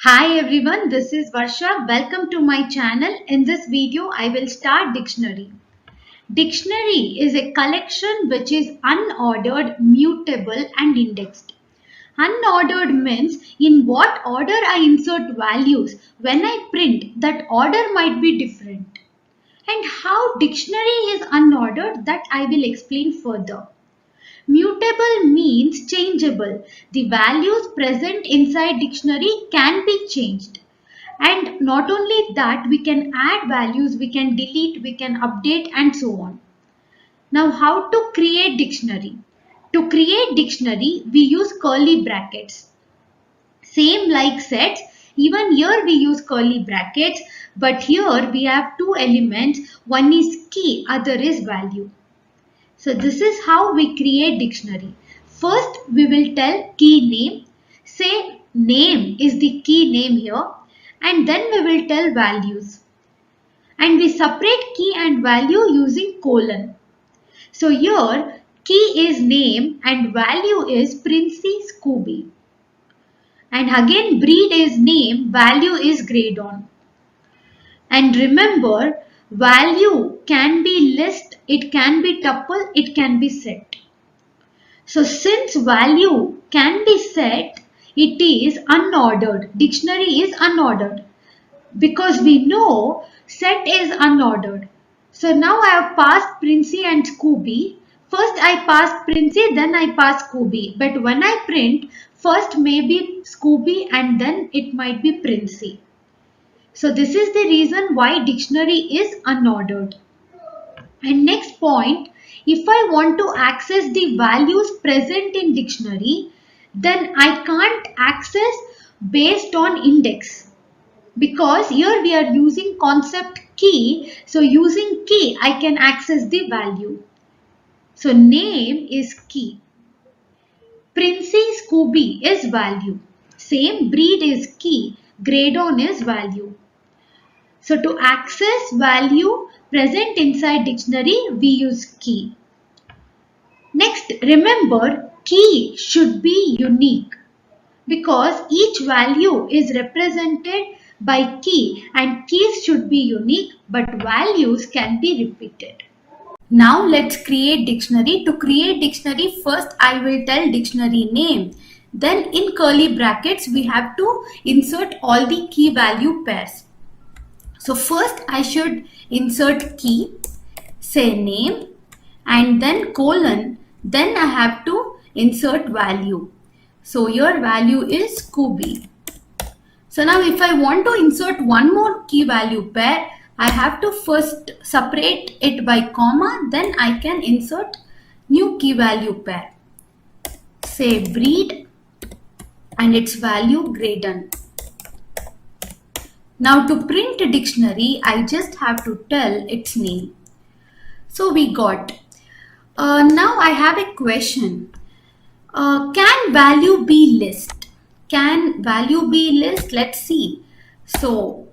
Hi everyone, this is Varsha. Welcome to my channel. In this video, I will start dictionary. Dictionary is a collection which is unordered, mutable and indexed. Unordered means in what order I insert values. When I print, that order might be different. And how dictionary is unordered, that I will explain further. Mutable means changeable. The values present inside dictionary can be changed. And not only that, we can add values, we can delete, we can update and so on. Now how to create dictionary? To create dictionary, we use curly brackets. Same like sets, even here we use curly brackets, but here we have two elements, one is key, other is value. So this is how we create dictionary. First we will tell key name. Say name is the key name here and then we will tell values. And we separate key and value using colon. So here key is name and value is Princey Scooby. And again breed is name, value is Graydon. And remember, value can be list, it can be tuple, it can be set. So since value can be set, it is unordered. Dictionary is unordered because we know set is unordered. So now I have passed Princey and Scooby. First I pass Princey, then I pass Scooby. But when I print, first may be Scooby and then it might be Princey. So this is the reason why dictionary is unordered. And next point, if I want to access the values present in dictionary, then I can't access based on index. Because here we are using concept key. So using key, I can access the value. So name is key. Princey Scooby is value. Same breed is key. Graydon is value. So to access value present inside dictionary, we use key. Next, remember key should be unique because each value is represented by key and keys should be unique but values can be repeated. Now let's create dictionary. To create dictionary, first I will tell dictionary name. Then in curly brackets, we have to insert all the key value pairs. So first I should insert key, say name and then colon, then I have to insert value. So your value is Scooby. So now if I want to insert one more key value pair, I have to first separate it by comma, then I can insert new key value pair. Say breed and its value Graydon. Now to print a dictionary, I just have to tell its name. So we got. Now I have a question. Can value be list? Can value be list? Let's see. So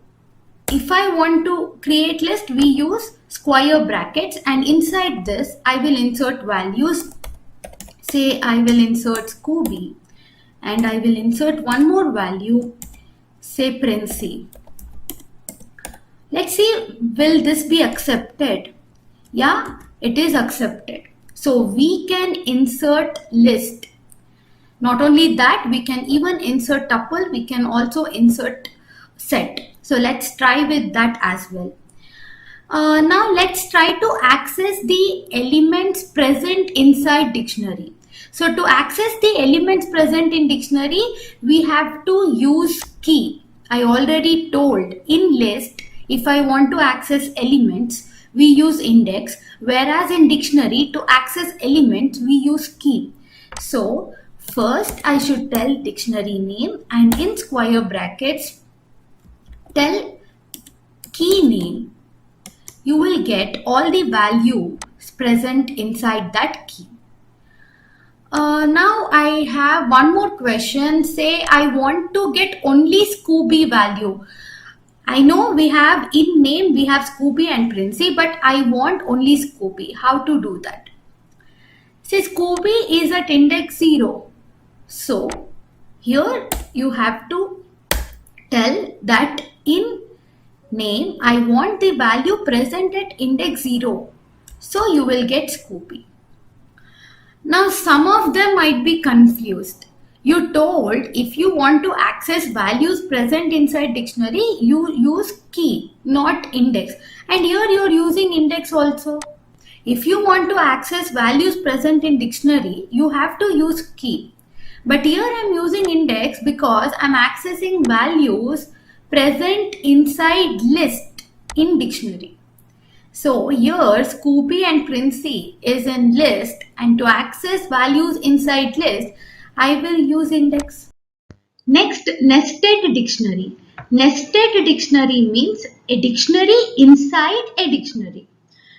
if I want to create list, we use square brackets and inside this I will insert values. Say I will insert Scooby and I will insert one more value, say Princey. Let's see, will this be accepted? Yeah, it is accepted. So we can insert list. Not only that, we can even insert tuple, we can also insert set. So let's try with that as well. Now let's try to access the elements present inside dictionary. So to access the elements present in dictionary, we have to use key. I already told in list, if I want to access elements, we use index, whereas in dictionary, to access elements, we use key. So first I should tell dictionary name and in square brackets, tell key name. You will get all the values present inside that key. Now I have one more question. Say I want to get only Scooby value. I know we have in name we have Scooby and Princey, but I want only Scooby. How to do that? Say Scooby is at index 0. So here you have to that in name I want the value present at index 0. So you will get Scoopy. Now some of them might be confused. You told if you want to access values present inside dictionary, you use key, not index. And here you are using index also. If you want to access values present in dictionary, you have to use key. But here I am using index because I am accessing values present inside list in dictionary. So here Scoopy and Princey is in list, and to access values inside list, I will use index. Next, nested dictionary. Nested dictionary means a dictionary inside a dictionary.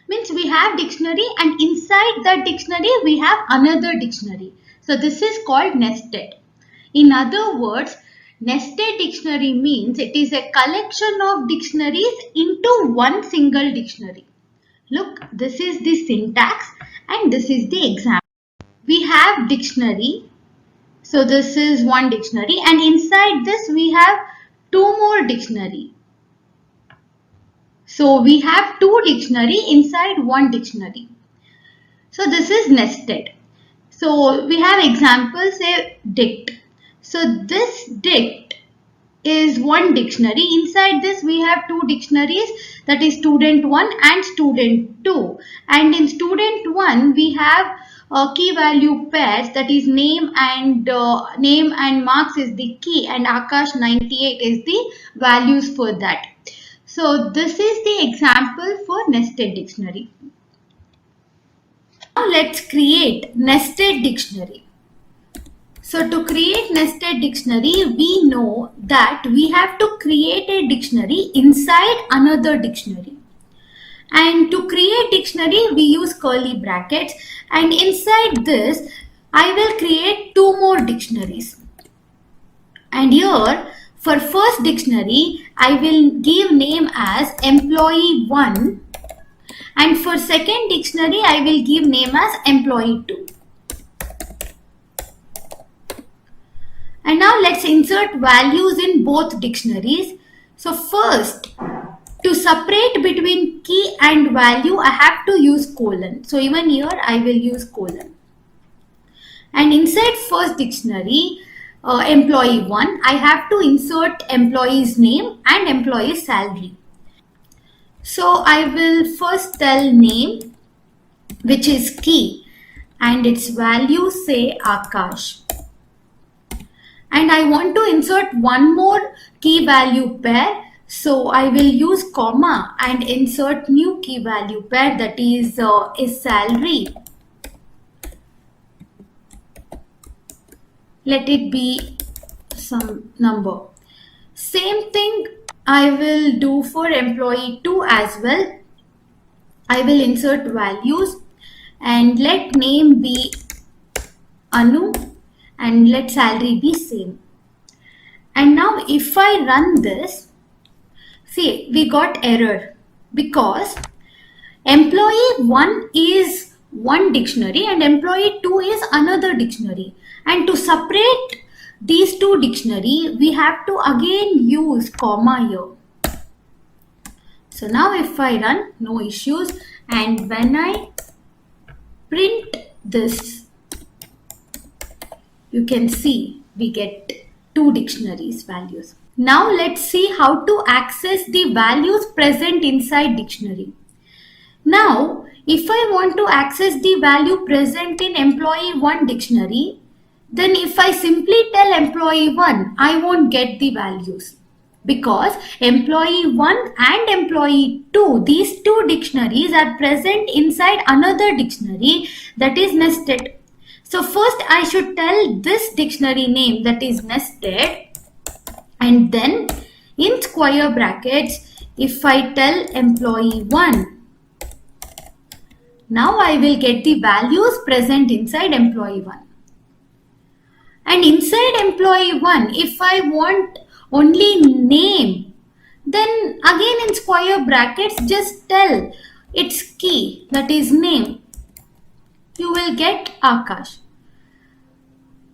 Means we have dictionary and inside that dictionary we have another dictionary. So this is called nested. In other words, nested dictionary means it is a collection of dictionaries into one single dictionary. Look, this is the syntax and this is the example. We have dictionary. So this is one dictionary and inside this we have two more dictionary. So we have two dictionary inside one dictionary. So this is nested. So we have examples, say dict. So this dict is one dictionary. Inside this we have two dictionaries, that is student 1 and student 2. And in student 1 we have key value pairs, that is name and marks is the key and Akash 98 is the values for that. So this is the example for nested dictionary. Now let's create nested dictionary. So to create nested dictionary, we know that we have to create a dictionary inside another dictionary. And to create dictionary, we use curly brackets, and inside this, I will create two more dictionaries. And here, for first dictionary, I will give name as employee 1, and for second dictionary, I will give name as employee 2. And now let's insert values in both dictionaries. So first, to separate between key and value, I have to use colon. So even here I will use colon. And inside first dictionary, employee 1, I have to insert employee's name and employee's salary. So I will first tell name, which is key, and its value say Akash. And I want to insert one more key value pair. So I will use comma and insert new key value pair, that is salary. Let it be some number. Same thing I will do for employee 2 as well. I will insert values and let name be Anu and let salary be same. And now if I run this, see, we got error because employee 1 is one dictionary and employee 2 is another dictionary. And to separate these two dictionary, we have to again use comma here. So now if I run, no issues. And when I print this, you can see we get two dictionaries values. Now let's see how to access the values present inside dictionary. Now, if I want to access the value present in employee 1 dictionary, then if I simply tell employee 1, I won't get the values. Because employee 1 and employee 2, these two dictionaries are present inside another dictionary, that is nested. So first I should tell this dictionary name, that is nested, and then in square brackets, if I tell employee 1, now I will get the values present inside employee 1. And inside employee 1, if I want only name, then again in square brackets, just tell its key, that is name. You will get Akash.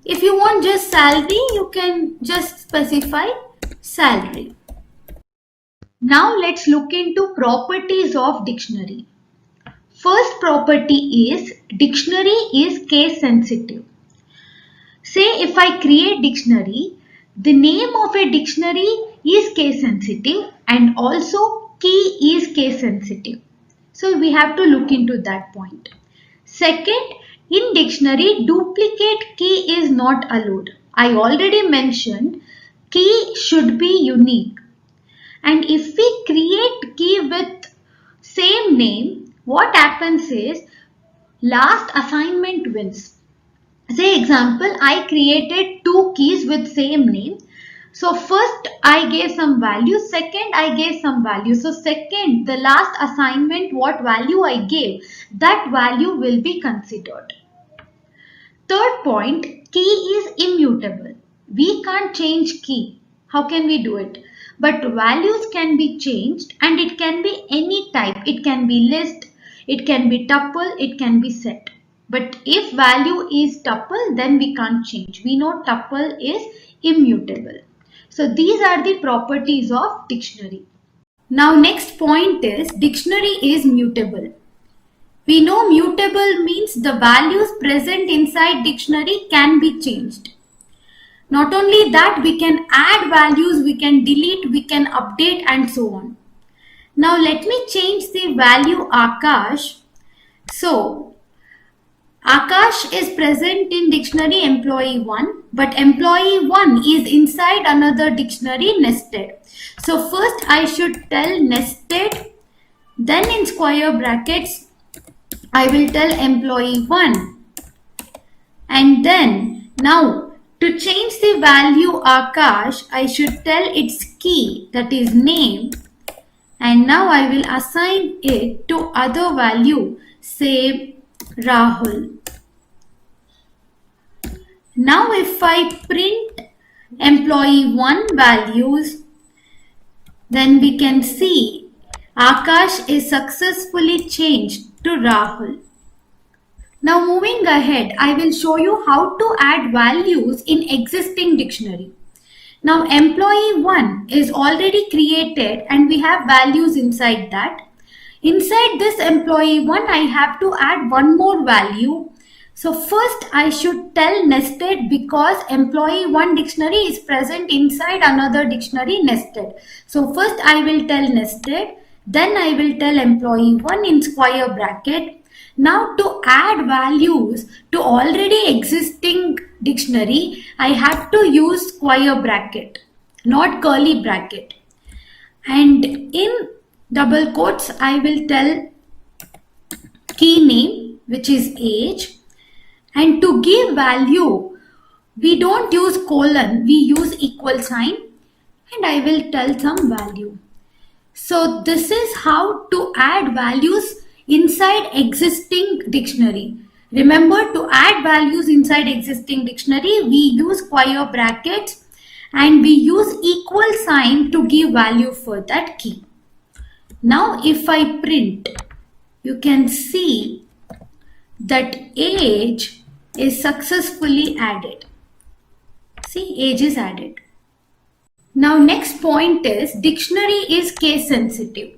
If you want just salary, you can just specify salary. Now let's look into properties of dictionary. First property is dictionary is case sensitive. Say if I create dictionary, the name of a dictionary is case sensitive and also key is case sensitive. So we have to look into that point. Second, in dictionary, duplicate key is not allowed. I already mentioned key should be unique. And if we create key with same name, what happens is last assignment wins. Say example, I created two keys with same name. So first I gave some value, second I gave some value. So second, the last assignment, what value I gave, that value will be considered. Third point, key is immutable. We can't change key. How can we do it? But values can be changed and it can be any type. It can be list, it can be tuple, it can be set. But if value is tuple, then we can't change. We know tuple is immutable. So these are the properties of dictionary. Now next point is dictionary is mutable. We know mutable means the values present inside dictionary can be changed. Not only that, we can add values, we can delete, we can update and so on. Now let me change the value Akash. So Akash is present in dictionary employee 1, but employee 1 is inside another dictionary nested. So first I should tell nested, then in square brackets I will tell employee 1, and then now to change the value Akash, I should tell its key, that is name, and now I will assign it to other value, say Rahul. Now if I print employee 1 values, then we can see Akash is successfully changed to Rahul. Now moving ahead, I will show you how to add values in existing dictionary. Now employee 1 is already created and we have values inside that. Inside this employee 1, I have to add one more value. So first I should tell nested because employee 1 dictionary is present inside another dictionary nested. So first I will tell nested, then I will tell employee 1 in square bracket. Now to add values to already existing dictionary, I have to use square bracket, not curly bracket. And in double quotes, I will tell key name, which is age. And to give value, we don't use colon, we use equal sign. And I will tell some value. So this is how to add values inside existing dictionary. Remember, to add values inside existing dictionary, we use square brackets and we use equal sign to give value for that key. Now if I print, you can see that age is successfully added. See, age is added. Now next point is dictionary is case sensitive.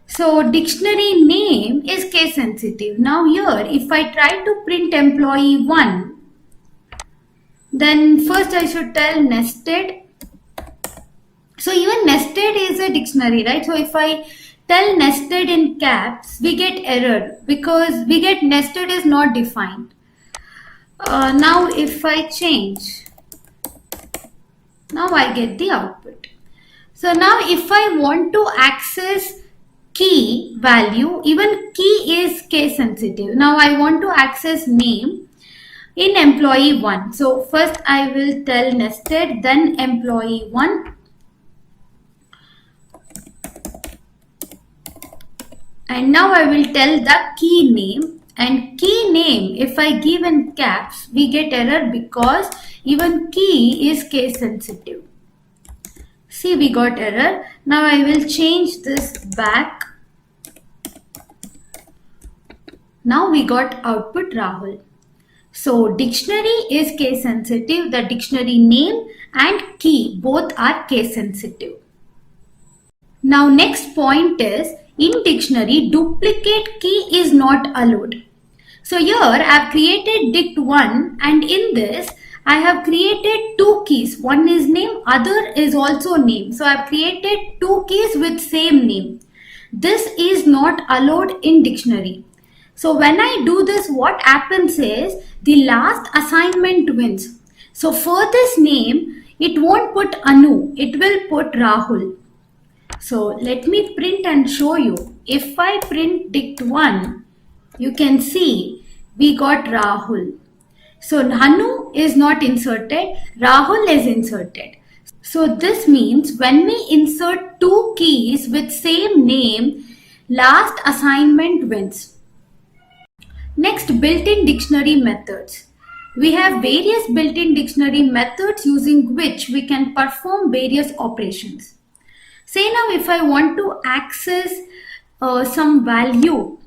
So dictionary name is case sensitive. Now here if I try to print employee 1, then first I should tell nested. So even nested is a dictionary, right? So if I tell nested in caps, we get error because we get nested is not defined. Now if I change, now I get the output. So now if I want to access key value, even key is case sensitive. Now I want to access name in employee 1. So first I will tell nested, then employee 1. And now I will tell the key name, and key name, if I give in caps, we get error because even key is case sensitive. See, we got error. Now I will change this back. Now we got output Rahul. So dictionary is case sensitive. The dictionary name and key both are case sensitive. Now next point is, in dictionary duplicate key is not allowed. So here I have created dict1, and in this I have created two keys. One is name, other is also name. So I have created two keys with same name. This is not allowed in dictionary. So when I do this, what happens is the last assignment wins. So for this name, it won't put Anu, it will put Rahul. So let me print and show you. If I print dict1, you can see we got Rahul. So Anu is not inserted, Rahul is inserted. So this means when we insert two keys with same name, last assignment wins. Next, built-in dictionary methods. We have various built-in dictionary methods using which we can perform various operations. Say now if I want to access some value,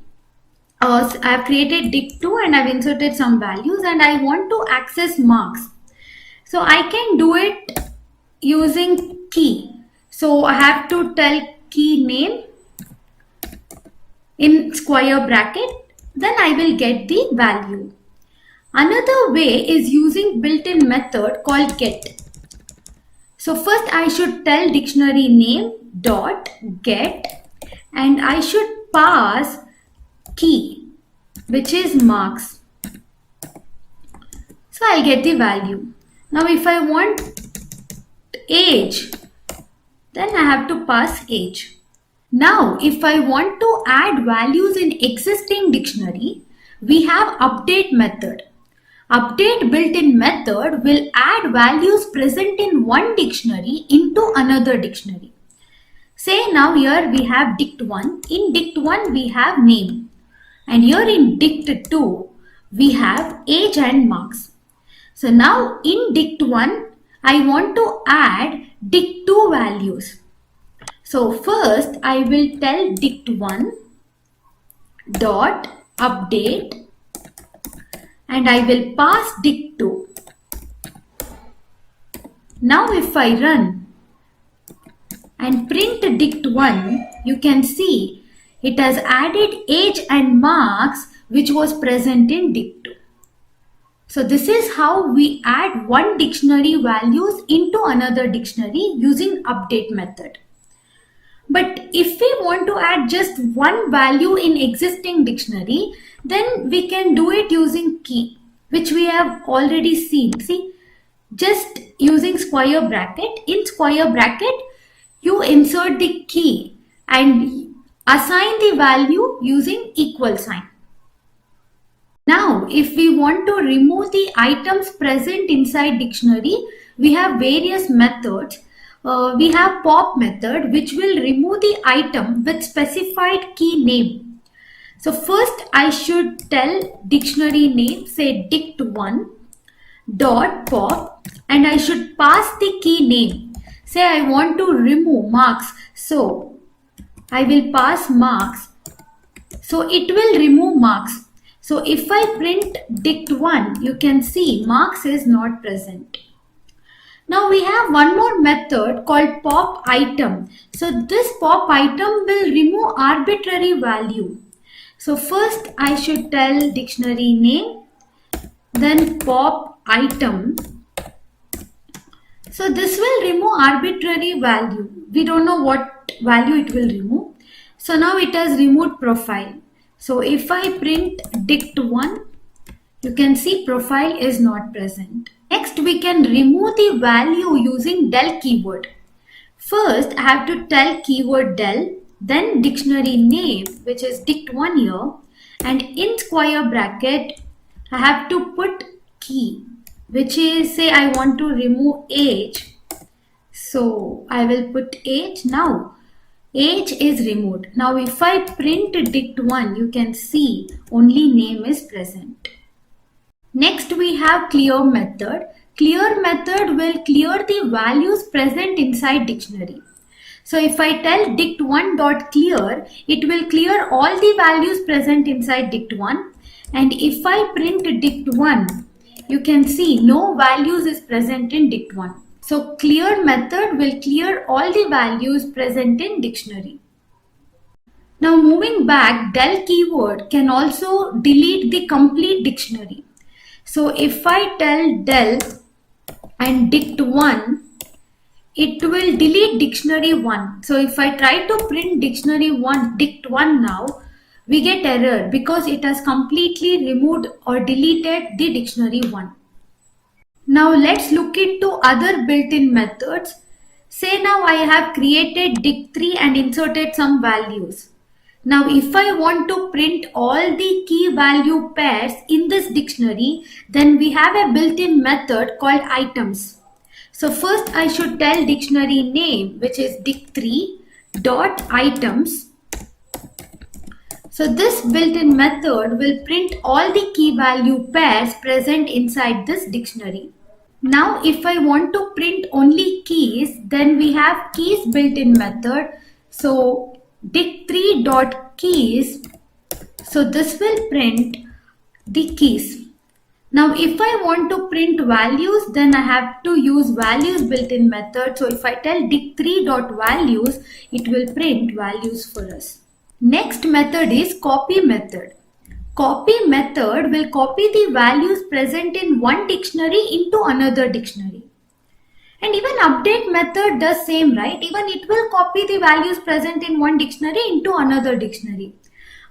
I have created dict2 and I have inserted some values, and I want to access marks. So I can do it using key. So I have to tell key name in square bracket, then I will get the value. Another way is using built-in method called get. So first I should tell dictionary name dot get, and I should pass key, which is marks. So I'll get the value. Now if I want age, then I have to pass age. Now if I want to add values in existing dictionary, we have update method. Update built-in method will add values present in one dictionary into another dictionary. Say now here we have dict1. In dict1 we have name, and here in dict2 we have age and marks. So now in dict1 I want to add dict2 values. So first I will tell dict1 dot update, and I will pass dict2. Now if I run and print dict1, you can see it has added age and marks which was present in dict2. So this is how we add one dictionary values into another dictionary using update method. But if we want to add just one value in existing dictionary, then we can do it using key, which we have already seen. See, just using square bracket. In square bracket, you insert the key and assign the value using equal sign. Now, if we want to remove the items present inside dictionary, we have various methods. We have pop method, which will remove the item with specified key name. So first I should tell dictionary name, say dict1 dot pop, and I should pass the key name. Say I want to remove marks, so I will pass marks. So it will remove marks. So if I print dict1, you can see marks is not present. Now we have one more method called pop item. So this pop item will remove arbitrary value. So first I should tell dictionary name, then pop item. So this will remove arbitrary value. We don't know what value it will remove. So now it has removed profile. So if I print dict1, you can see profile is not present. Next, we can remove the value using del keyword. First, I have to tell keyword del, then dictionary name, which is dict1 here, and in square bracket, I have to put key, which is, say I want to remove age. So I will put age. Now age is removed. Now if I print dict1, you can see only name is present. Next we have clear method. Clear method will clear the values present inside dictionary. So if I tell dict1.clear, it will clear all the values present inside dict1. And if I print dict1, you can see no values is present in dict1. So clear method will clear all the values present in dictionary. Now moving back, del keyword can also delete the complete dictionary. So if I tell del and dict1, it will delete dictionary 1. So if I try to print dictionary 1, dict1 now, we get error because it has completely removed or deleted the dictionary 1. Now let's look into other built-in methods. Say now I have created dict3 and inserted some values. Now if I want to print all the key value pairs in this dictionary, then we have a built-in method called items. So first I should tell dictionary name, which is dict3 dot items. So this built-in method will print all the key value pairs present inside this dictionary. Now if I want to print only keys, then we have keys built-in method. So dict3 dot keys. So this will print the keys. Now if I want to print values, then I have to use values built-in method. So if I tell dict3 dot values, it will print values for us. Next method is copy method. Copy method will copy the values present in one dictionary into another dictionary. And even update method does same, right? Even it will copy the values present in one dictionary into another dictionary.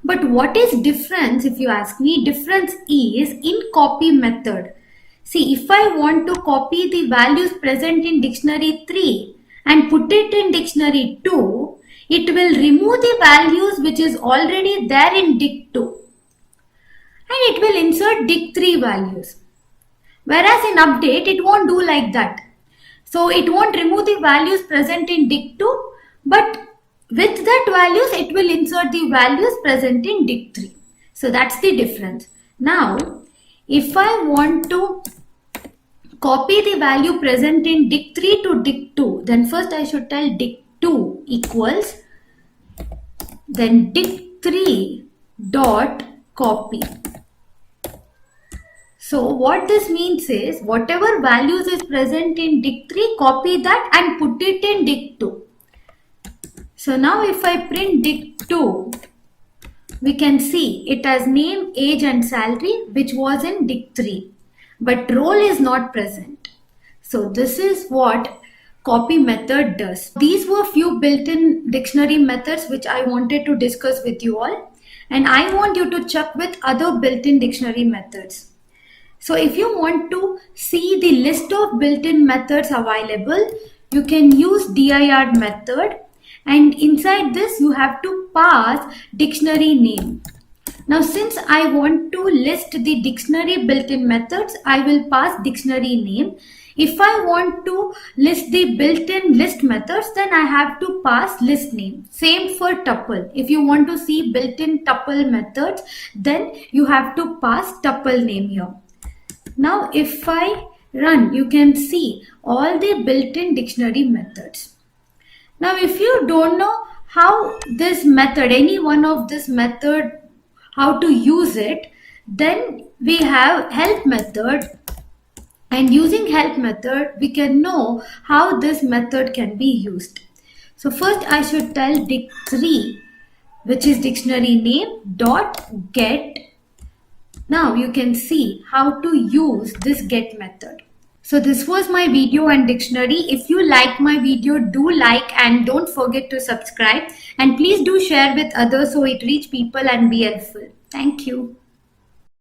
But what is difference, if you ask me, difference is in copy method. See, if I want to copy the values present in dictionary 3 and put it in dictionary 2, it will remove the values which is already there in dict2. And it will insert dict3 values. Whereas in update, it won't do like that. So it won't remove the values present in dict2, but with that values, it will insert the values present in dict3. So that's the difference. Now, if I want to copy the value present in dict3 to dict2, then first I should tell dict2 equals, then dict3 dot copy. So what this means is whatever values is present in dict3, copy that and put it in dict2. So now if I print dict2, we can see it has name, age and salary, which was in dict3, but role is not present. So this is what copy method does. These were few built-in dictionary methods which I wanted to discuss with you all, and I want you to check with other built-in dictionary methods. So if you want to see the list of built-in methods available, you can use dir method, and inside this you have to pass dictionary name. Now since I want to list the dictionary built-in methods, I will pass dictionary name. If I want to list the built-in list methods, then I have to pass list name. Same for tuple. If you want to see built-in tuple methods, then you have to pass tuple name here. Now if I run, you can see all the built-in dictionary methods. Now if you don't know how this method, any one of this method, how to use it, then we have help method, and using help method we can know how this method can be used. So first I should tell dict3, which is dictionary name, dot get. Now you can see how to use this get method. So this was my video on dictionary. If you like my video, do like and don't forget to subscribe, and please do share with others so it reach people and be helpful. Thank you.